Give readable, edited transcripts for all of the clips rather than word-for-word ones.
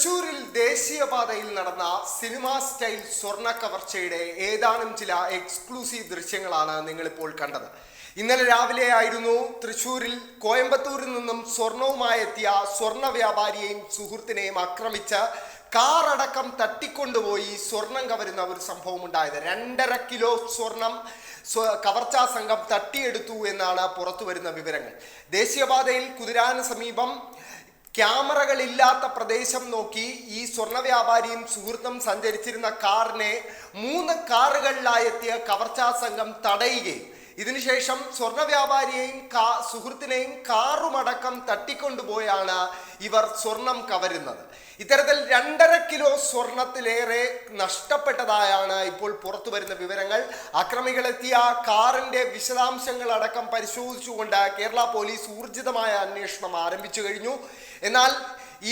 തൃശൂരിൽ ദേശീയപാതയിൽ നടന്ന സിനിമാ സ്റ്റൈൽ സ്വർണ്ണ കവർച്ചയുടെ ഏതാനും ചില എക്സ്ക്ലൂസീവ് ദൃശ്യങ്ങളാണ് നിങ്ങളിപ്പോൾ കണ്ടത്. ഇന്നലെ രാവിലെയായിരുന്നു തൃശൂരിൽ കോയമ്പത്തൂരിൽ നിന്നും സ്വർണവുമായി എത്തിയ സ്വർണ്ണ വ്യാപാരിയെയും സുഹൃത്തിനെയും ആക്രമിച്ച് കാറടക്കം തട്ടിക്കൊണ്ടുപോയി സ്വർണം കവരുന്ന ഒരു സംഭവം ഉണ്ടായത്. 2.5 കിലോ സ്വർണം കവർച്ചാ സംഘം തട്ടിയെടുത്തു എന്നാണ് പുറത്തു വരുന്ന വിവരങ്ങൾ. ദേശീയപാതയിൽ കുതിരാന് സമീപം ക്യാമറകളില്ലാത്ത പ്രദേശം നോക്കി ഈ സ്വർണ്ണ വ്യാപാരിയും സുഹൃത്തും സഞ്ചരിച്ചിരുന്ന കാറിനെ 3 കാറുകളിലായെത്തിയ കവർച്ചാ സംഘം തടയുകയും ഇതിനുശേഷം സ്വർണ്ണ വ്യാപാരിയെയും സുഹൃത്തിനെയും കാറുമടക്കം തട്ടിക്കൊണ്ടുപോയാണ് ഇവർ സ്വർണം കവരുന്നത്. ഇത്തരത്തിൽ 2.5 കിലോ സ്വർണത്തിലേറെ നഷ്ടപ്പെട്ടതായാണ് ഇപ്പോൾ പുറത്തു വരുന്ന വിവരങ്ങൾ. അക്രമികളെത്തിയ കാറിന്റെ വിശദാംശങ്ങളടക്കം പരിശോധിച്ചുകൊണ്ട് കേരള പോലീസ് ഊർജിതമായ അന്വേഷണം ആരംഭിച്ചു കഴിഞ്ഞു. എന്നാൽ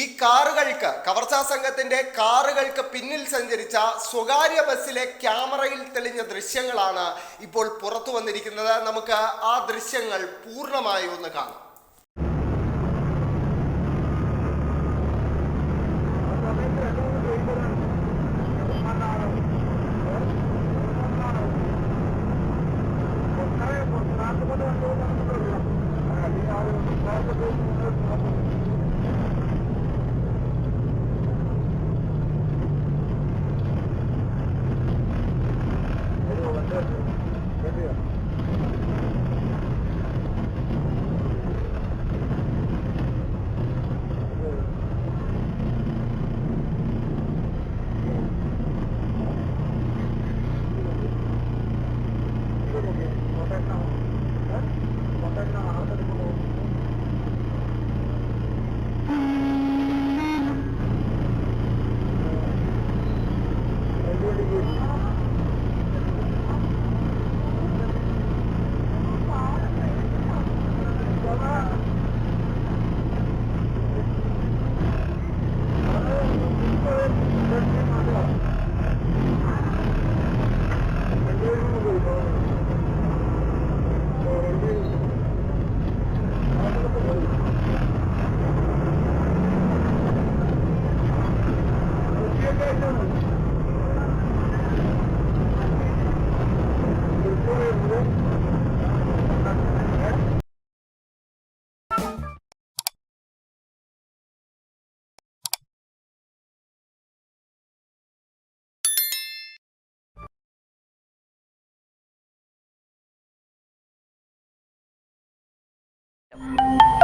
ഈ കാറുകൾക്ക്, കവർച്ചാ സംഘത്തിന്റെ കാറുകൾക്ക് പിന്നിൽ സഞ്ചരിച്ച സ്വകാര്യ ബസ്സിലെ ക്യാമറയിൽ തെളിഞ്ഞ ദൃശ്യങ്ങളാണ് ഇപ്പോൾ പുറത്തു വന്നിരിക്കുന്നത്. നമുക്ക് ആ ദൃശ്യങ്ങൾ പൂർണ്ണമായി ഒന്ന് കാണാം. Yep.